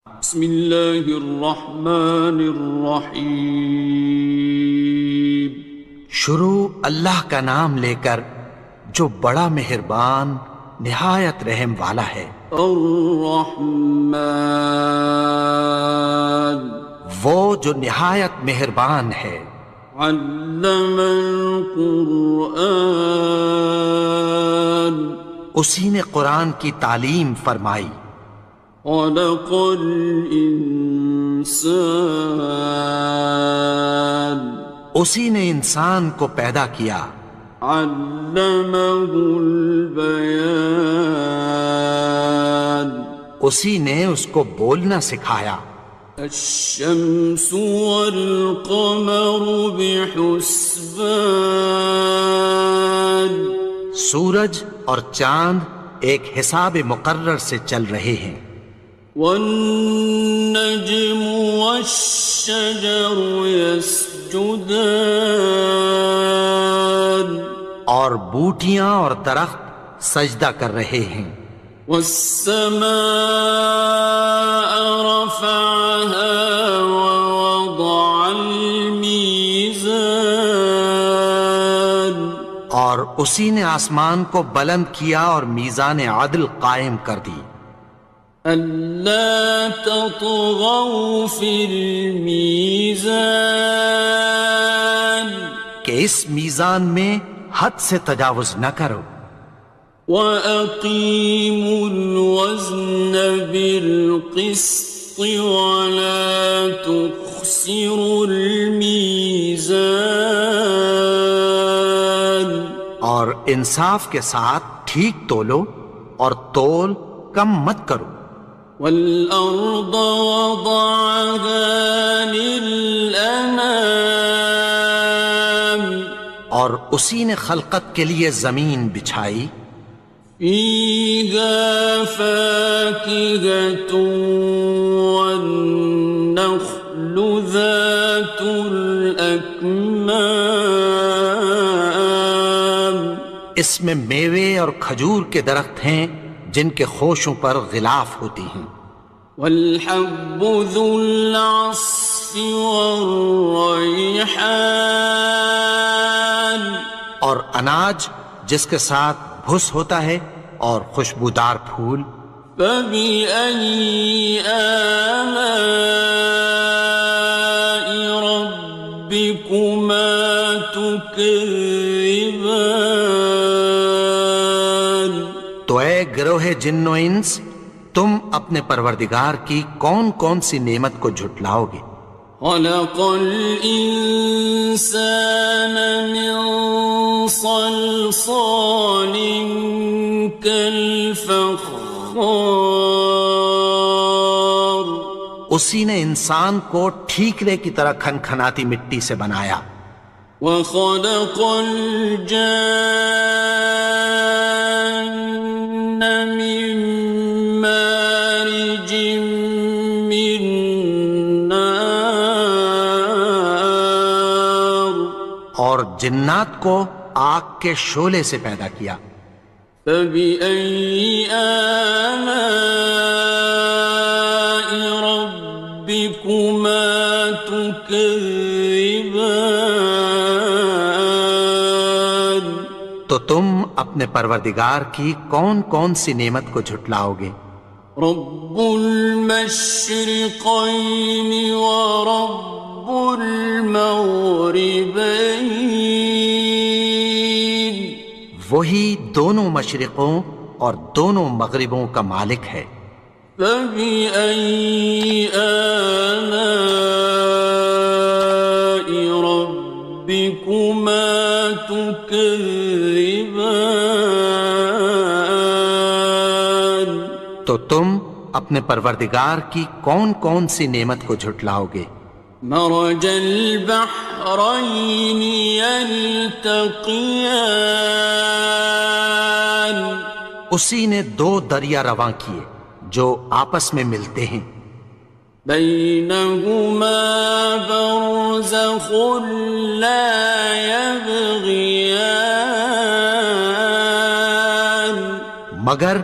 بسم اللہ الرحمن الرحیم۔ شروع اللہ کا نام لے کر جو بڑا مہربان نہایت رحم والا ہے۔ الرحمن، وہ جو نہایت مہربان ہے۔ علم القرآن، اسی نے قرآن کی تعلیم فرمائی۔ خلق الانسان، اسی نے انسان کو پیدا کیا۔ علمہ البیان، اسی نے اس کو بولنا سکھایا۔ الشمس والقمر بحسبان، سورج اور چاند ایک حساب مقرر سے چل رہے ہیں۔ والنجم والشجر يسجدان، اور بوٹیاں اور درخت سجدہ کر رہے ہیں۔ والسماء رفعها ووضع الميزان، اور اسی نے آسمان کو بلند کیا اور میزان عدل قائم کر دی۔ ألا تطغوا في الميزان، کہ اس میزان میں حد سے تجاوز نہ کرو۔ وَأَقِيمُوا الْوَزْنَ بِالْقِسْطِ وَلَا تُخْسِرُوا الْمِيزَانَ، اور انصاف کے ساتھ ٹھیک تولو اور تول کم مت کرو۔ وَالْأَرْضَ وَضَعَهَا لِلْأَنَامِ، اور اسی نے خلقت کے لیے زمین بچھائی۔ فِيهَا فَاكِهَةٌ وَالنَّخْلُ ذَاتُ الْأَكْمَامِ، اس میں میوے اور کھجور کے درخت ہیں جن کے خوشوں پر غلاف ہوتی ہیں۔ وَالْحَبُّ ذُو الْعَصْفِ وَالرَّيْحَانِ، اور اناج جس کے ساتھ بھس ہوتا ہے اور خوشبودار پھول۔ فَبِأَيِّ آلَاءِ رَبِّكُمَا تُكَذِّبَانِ، تو اے گروہ جن و انس، تم اپنے پروردگار کی کون کون سی نعمت کو جھٹلاؤ گے؟ خَلَقَ الْإِنسَانَ مِنْ صَلْصَالٍ كَالْفَخَّارِ، اسی نے انسان کو ٹھیکرے کی طرح کھنکھناتی مٹی سے بنایا۔ وَخَلَقَ الْجَانَّ مِن مَّارِجٍ مِّن نَّارٍ، اور جنات کو آگ کے شعلے سے پیدا کیا۔ فَبِأَيِّ آلَاءِ رَبِّكُمَا تُكَذِّبَانِ، تو تم اپنے پروردگار کی کون کون سی نعمت کو جھٹلاؤ گے؟ رب المشرقين ورب المغربين، وہی دونوں مشرقوں اور دونوں مغربوں کا مالک ہے۔ فبأي آلاء ربكما تكذبان، تو تم اپنے پروردگار کی کون کون سی نعمت کو جھٹلاؤ گے؟ مرج البحرين يلتقيان، اسی نے دو دریا رواں کیے جو آپس میں ملتے ہیں۔ بينهما برزخ لا يبغيان، مگر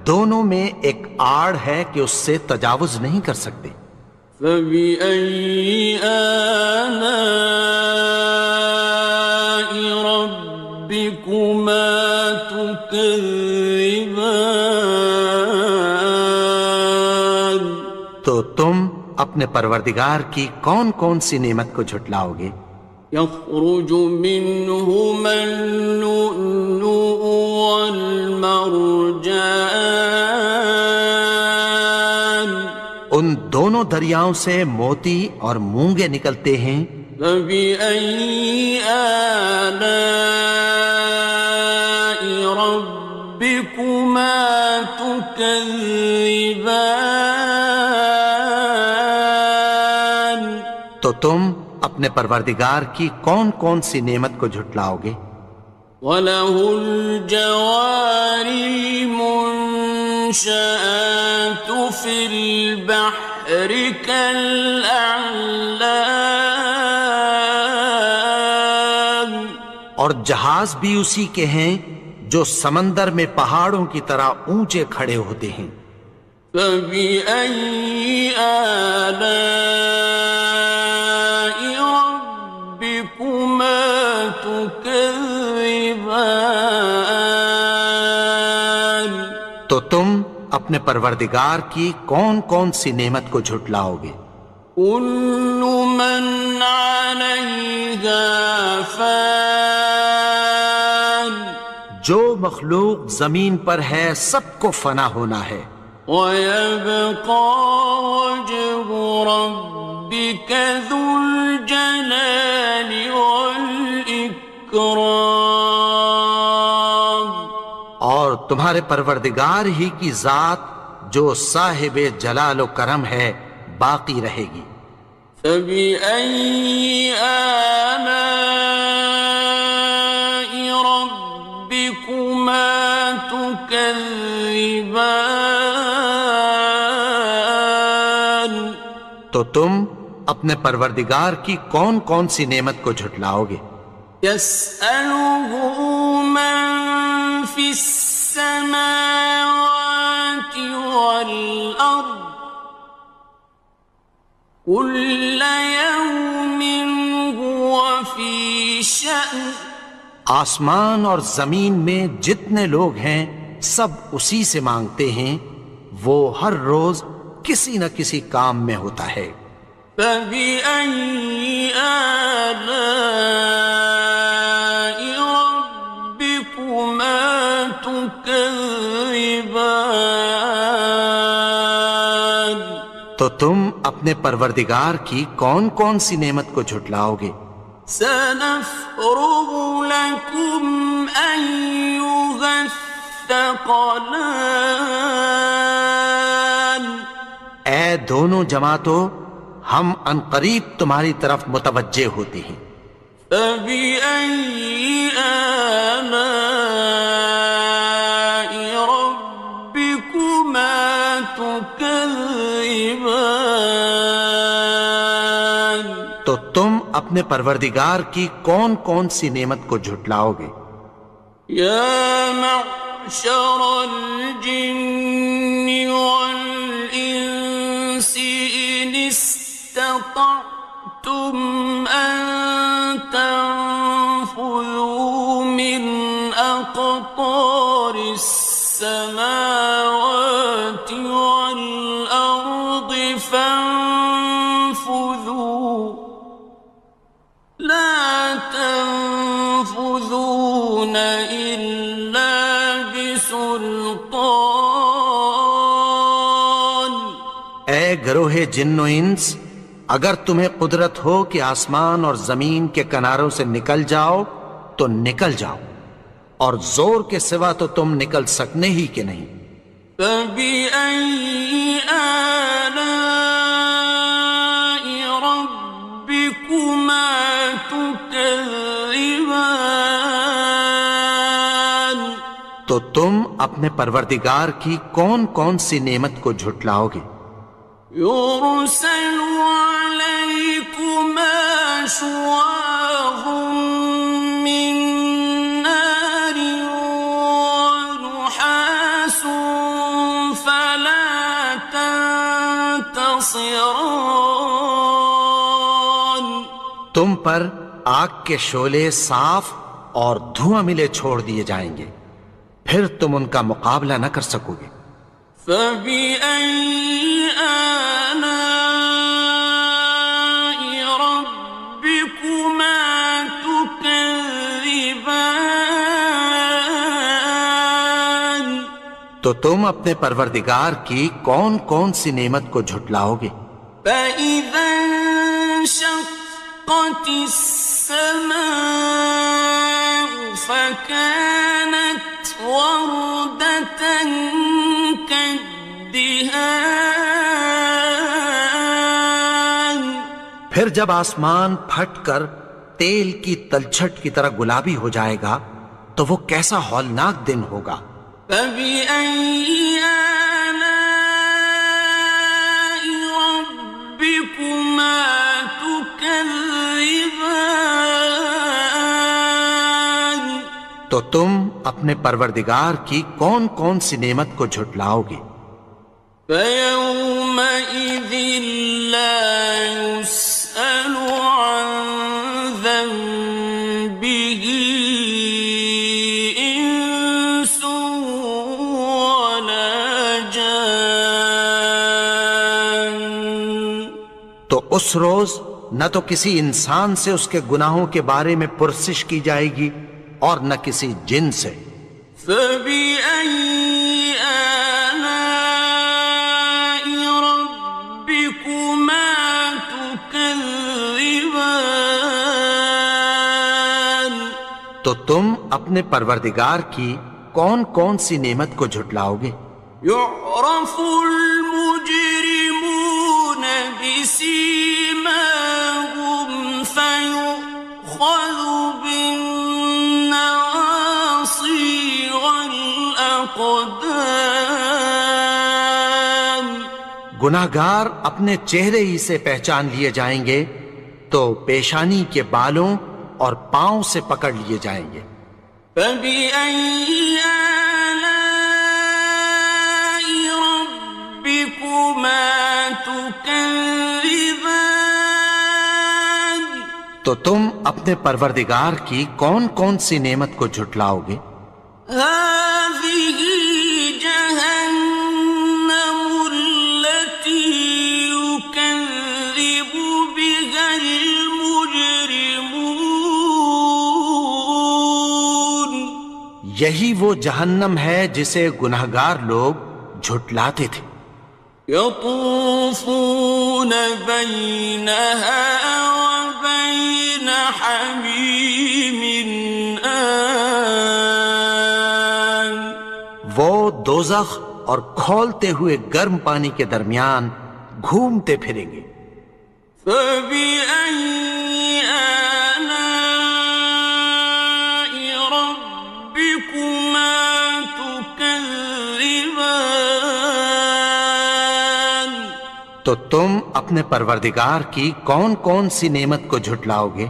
دونوں میں ایک آڑ ہے کہ اس سے تجاوز نہیں کر سکتے. فبأي آلاء ربكما تكذبان. تو تم اپنے پروردگار کی کون کون سی نعمت کو جھٹلاؤ گے؟ يخرج منهما اللؤلؤ والمرجان. ان دونوں دریاؤں سے موتی اور مونگے نکلتے ہیں. فبأي آلاء ربكما تكذبان. تو تم اپنے پروردگار کی کون کون سی نعمت کو جھٹلاؤ گے؟ وَلَهُ الْجَوَارِ الْمُنشَآتُ فِي الْبَحْرِ كَالْأَعْلَامِ. اور جہاز بھی اسی کے ہیں جو سمندر میں پہاڑوں کی طرح اونچے کھڑے ہوتے ہیں. فَبِأَيِّ آلَاءِ رَبِّكُمَا تُكَذِّبَانِ. تو تم اپنے پروردگار کی کون کون سی نعمت کو جھٹلاؤ گے؟ كُلُّ مَنْ عَلَيْهَا فَانٍ. جو مخلوق زمین پر ہے سب کو فنا ہونا ہے. وَيَبْقَى وَجْهُ رَبِّكَ ذُو الْجَلَالِ وَالْإِكْرَامِ. اور تمہارے پروردگار ہی کی ذات جو صاحب جلال و کرم ہے باقی رہے گی. فَبِأَيِّ آلَاءِ رَبِّكُمَا تُكَذِّبَانِ. تو تم اپنے پروردگار کی کون کون سی نعمت کو جھٹلاؤ گے؟ يَسْأَلُهُ مَن فِي السَّمَاوَاتِ وَالْأَرْضِ كُلَّ يَوْمٍ هُوَ فِي شَأْنٍ. آسمان اور زمین میں جتنے لوگ ہیں سب اسی سے مانگتے ہیں، وہ ہر روز کسی نہ کسی کام میں ہوتا ہے. فَبِأَيِّ آلَاءِ رَبِّكُمَا تُكَذِّبَانِ. تو تم اپنے پروردگار کی کون کون سی نعمت کو جھٹلاؤ گے؟ سَنَفْرُغُ لَكُمْ أَيُّهَ الثَّقَلَانِ. اے دونوں جماعتوں، ہم عنقریب تمہاری طرف متوجہ ہوتے ہیں. فَبِأَيِّ آلَاءِ رَبِّكُمَا تُكَذِّبَانِ. تو تم اپنے پروردگار کی کون کون سی نعمت کو جھٹلاؤ گے؟ يَا مَعْشَرَ الْجِنِّ وَالْإِنسِ إِنِ اسْتَطَعْتُمْ أَن تَنفُذُوا مِنْ أَقْطَارِ السَّمَاوَاتِ وَالْأَرْضِ فَانفُذُوا لَا تَنفُذُونَ إِلَّا بِسُلْطَانٍ. اے گروہ جن و انس، اگر تمہیں قدرت ہو کہ آسمان اور زمین کے کناروں سے نکل جاؤ تو نکل جاؤ، اور زور کے سوا تو تم نکل سکنے ہی کہ نہیں. فَبِأَيِّ آلَاءِ رَبِّكُمَا تُكَذِّبَانِ. تو تم اپنے پروردگار کی کون کون سی نعمت کو جھٹلاؤ گے؟ يُرْسَلُ عَلَيْكُمَا شُوَاظٌ مِّن نَّارٍ وَنُحَاسٌ ينتصران تم پر آگ کے شعلے صاف اور دھواں ملے چھوڑ دیے جائیں گے، پھر تم ان کا مقابلہ نہ کر سکو گے۔ فبأي آلاء ربكما تكذبان تو تم اپنے پروردگار کی کون کون سی نعمت کو جھٹلاؤ گے؟ فإذا انشقت السماء فكانت وردة كالدهان پھر جب آسمان پھٹ کر تیل کی تلچھٹ کی طرح گلابی ہو جائے گا تو وہ کیسا ہولناک دن ہوگا۔ فبأي آلاء ربكما تكذبان تو تم اپنے پروردگار کی کون کون سی نعمت کو جھٹلاؤ گے؟ فيومئذ لا يسأل عن ذنبه إنس ولا جان تو اس روز نہ تو کسی انسان سے اس کے گناہوں کے بارے میں پرسش کی جائے گی اور نہ کسی جن سے۔ فبأي آلاء ربكما تكذبان تو تم اپنے پروردگار کی کون کون سی نعمت کو جھٹلاؤ گے؟ يعرف المجرمون بسيماهم فيؤخذ بالنواصي والأقدام گناہگار اپنے چہرے ہی سے پہچان لیے جائیں گے تو پیشانی کے بالوں اور پاؤں سے پکڑ لیے جائیں گے۔ فبأي آلاء ربكما تكذبان تو تم اپنے پروردگار کی کون کون سی نعمت کو جھٹلاؤ گے؟ هذه جهنم التي يكذب بها المجرمون یہی وہ جہنم ہے جسے گناہگار لوگ جھٹلاتے تھے۔ يطوفون بينها وبين حميم آن وہ دوزخ اور کھولتے ہوئے گرم پانی کے درمیان گھومتے پھریں گے۔ فبأي آلاء ربكما تكذبان تو تم اپنے پروردگار کی کون کون سی نعمت کو جھٹلاؤ گے؟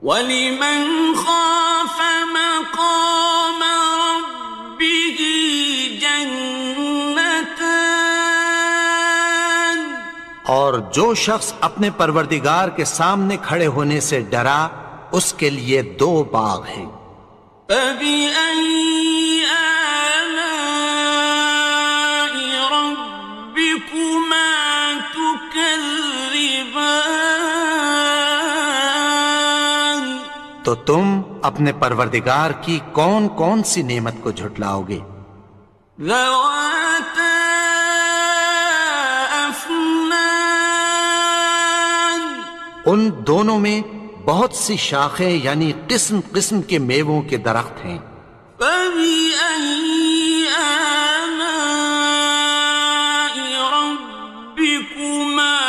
وَلِمَنْ خَافَ مَقَامَ رَبِّهِ جَنَّتَانِ اور جو شخص اپنے پروردگار کے سامنے کھڑے ہونے سے ڈرا اس کے لیے دو باغ ہیں۔ فَبِأَيِّ آلَاءِ رَبِّكُمَا تُكَذِّبَانِ تو تم اپنے پروردگار کی کون کون سی نعمت کو جھٹلاؤ گے؟ ذَوَاتَا أَفْنَانٍ ان دونوں میں بہت سی شاخیں یعنی قسم قسم کے میووں کے درخت ہیں۔ فَبِأَيِّ آلَاءِ رَبِّكُمَا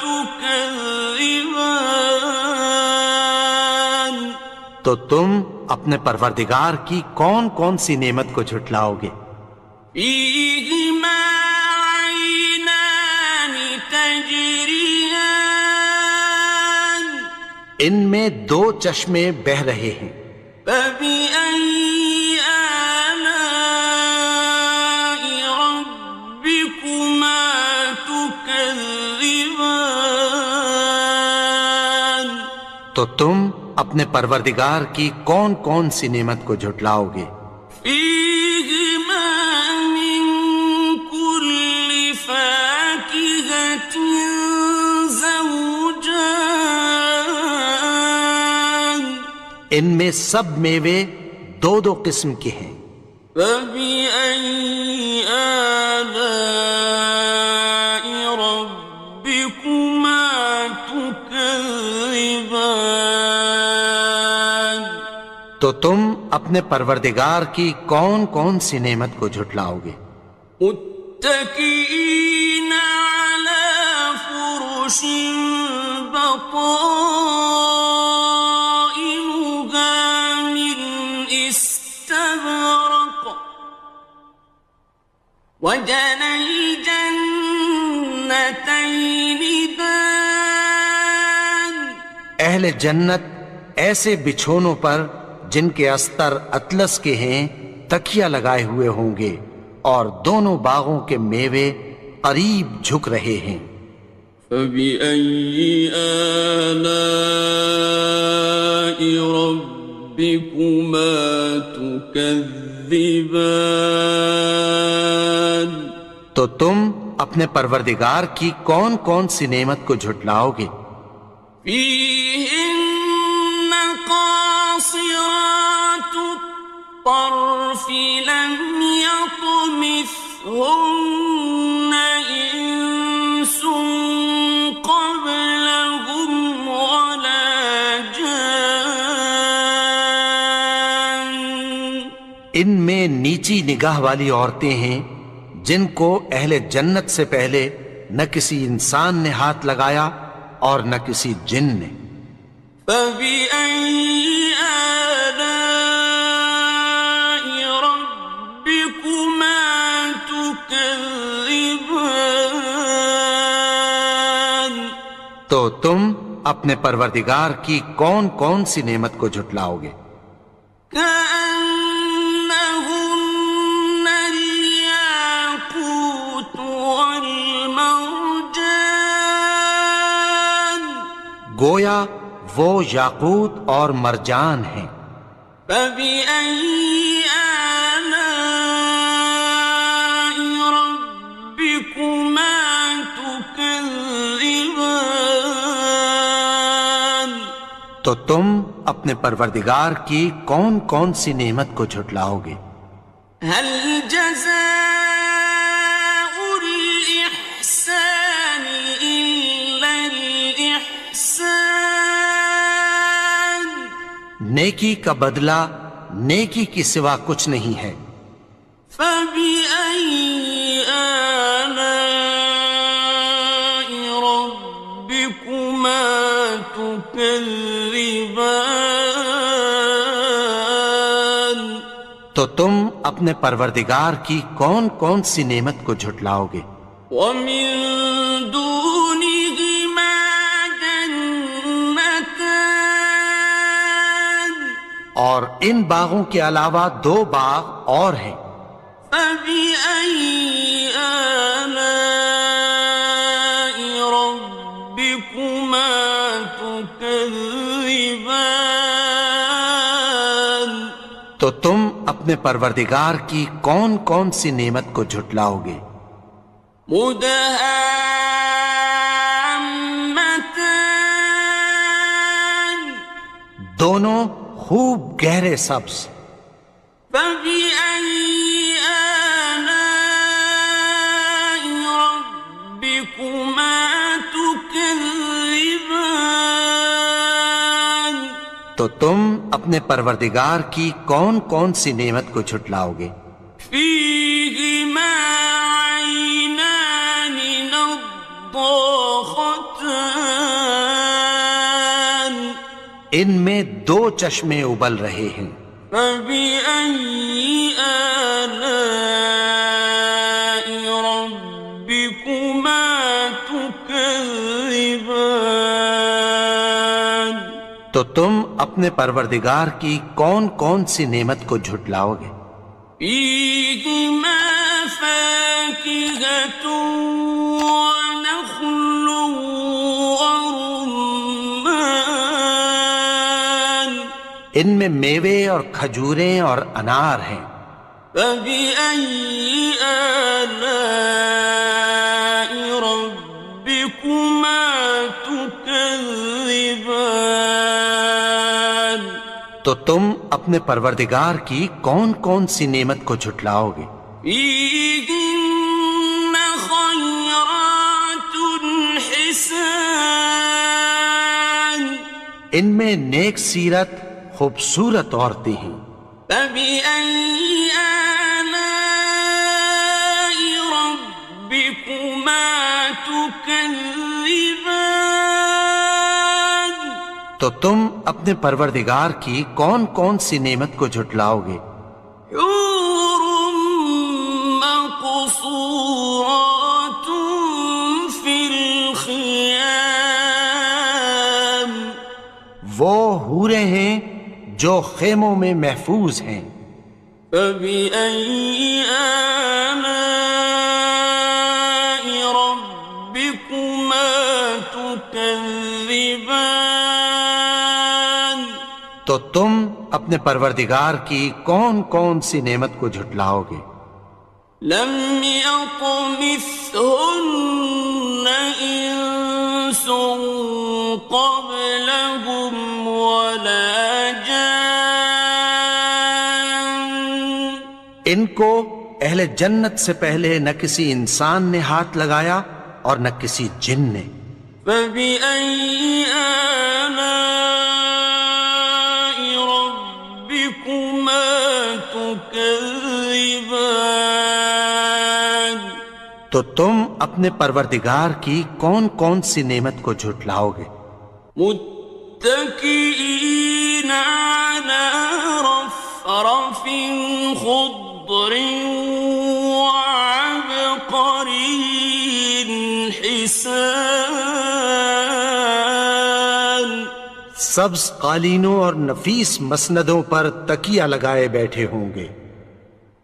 تُكَذِّبَانِ تو تم اپنے پروردگار کی کون کون سی نعمت کو جھٹلاؤ گے؟ فِيهِمَا عَيْنَانِ تَجْرِيَانِ ان میں دو چشمے بہہ رہے ہیں۔ فَبِأَيِّ آلَاءِ رَبِّكُمَا تُكَذِّبَانِ تكذبان تو تم اپنے پروردگار کی کون کون سی نعمت کو جھٹلاؤ گے؟ فيهما من كل فاكهة زوجان ان میں سب میوے دو دو قسم کے ہیں۔ فبأي آلاء ربكما تكذبان تو تم اپنے پروردگار کی کون کون سی نعمت کو جھٹلاؤ گے؟ متكئين على فرش بطائنها من استبرق وجنى الجنتين دان اہل جنت ایسے بچھونوں پر جن کے استر اطلس کے ہیں تکیہ لگائے ہوئے ہوں گے، اور دونوں باغوں کے میوے قریب جھک رہے ہیں۔ فبأي آلاء ربكما تكذبان تو تم اپنے پروردگار کی کون کون سی نعمت کو جھٹلاؤ گے؟ فيهن قاصرات الطرف لم يطمثهن إنس قبلهم ولا جان ان میں نیچی نگاہ والی عورتیں ہیں جن کو اہل جنت سے پہلے نہ کسی انسان نے ہاتھ لگایا اور نہ کسی جن نے۔ فبأي آلاء ربكما تكذبان تو تم اپنے پروردگار کی کون کون سی نعمت کو جھٹلاؤ گے؟ كأنهن الياقوت والمرجان گویا وہ یاقوت اور مرجان ہیں۔ فبأي آلاء ربكما تكذبان تو تم اپنے پروردگار کی کون کون سی نعمت کو جھٹلاؤ گے؟ هل جزاء الإحسان إلا الإحسان نیکی کا بدلہ نیکی کی سوا کچھ نہیں ہے۔ فبأي آلاء ربكما تكذبان تو تم اپنے پروردگار کی کون کون سی نعمت کو جھٹلاؤ گے؟ ومن دونهما جنتان اور ان باغوں کے علاوہ دو باغ اور ہیں۔ فبأي آلاء ربكما تكذبان تو تم اپنے پروردگار کی کون کون سی نعمت کو جھٹلاؤ گے؟ مدهامتان دونوں خوب گہرے سبز۔ فبأي آلاء ربكما تكذبان تو تم اپنے پروردگار کی کون کون سی نعمت کو جھٹلاؤ گے؟ فيهما عينان نضاختان ان میں دو چشمے ابل رہے ہیں۔ فبأي آلاء ربكما تكذبان تو تم اپنے پروردگار کی کون کون سی نعمت کو جھٹلاؤ گے؟ فيهما فاكهة ونخل ان میں میوے اور کھجوریں اور انار ہیں۔ فبأي آلاء ربكما تكذبان؟ تو تم اپنے پروردگار کی کون کون سی نعمت کو جھٹلاؤ گے؟ فيهن خيرات حسان، ان میں نیک سیرت خوبصورت عورتیں ہیں۔ فبأي آلاء ربكما تكذبان؟ تو تم اپنے پروردگار کی کون کون سی نعمت کو جھٹلاؤ گے؟ حور مقصورات في الخيام، وہ حوریں ہیں جو خیموں میں محفوظ ہیں۔ فبأي آلاء ربكما تكذبان؟ تو تم اپنے پروردگار کی کون کون سی نعمت کو جھٹلاؤ گے؟ لم يطمثهن إنس قبلهم ولا جان، ان کو اہل جنت سے پہلے نہ کسی انسان نے ہاتھ لگایا اور نہ کسی جن نے۔ فبأي آلاء ربكما تكذبان؟ تو تم اپنے پروردگار کی کون کون سی نعمت کو جھٹلاؤ گے؟ متكئين على رفرف خضر وعبقري حسان، سبز قالینوں اور نفیس مسندوں پر تکیہ لگائے بیٹھے ہوں گے۔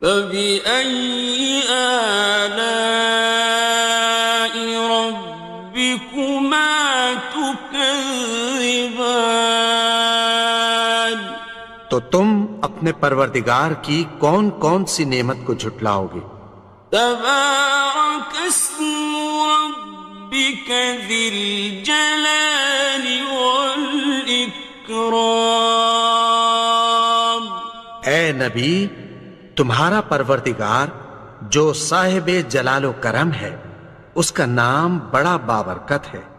فبأي آلاء ربكما تكذبان؟ تو تم اپنے پروردگار کی کون کون سی نعمت کو جھٹلاؤ گے؟ تبارك اسم ربك ذي الجلال والإكرام۔ اے نبی، تمہارا پروردگار جو صاحب جلال و کرم ہے، اس کا نام بڑا بابرکت ہے۔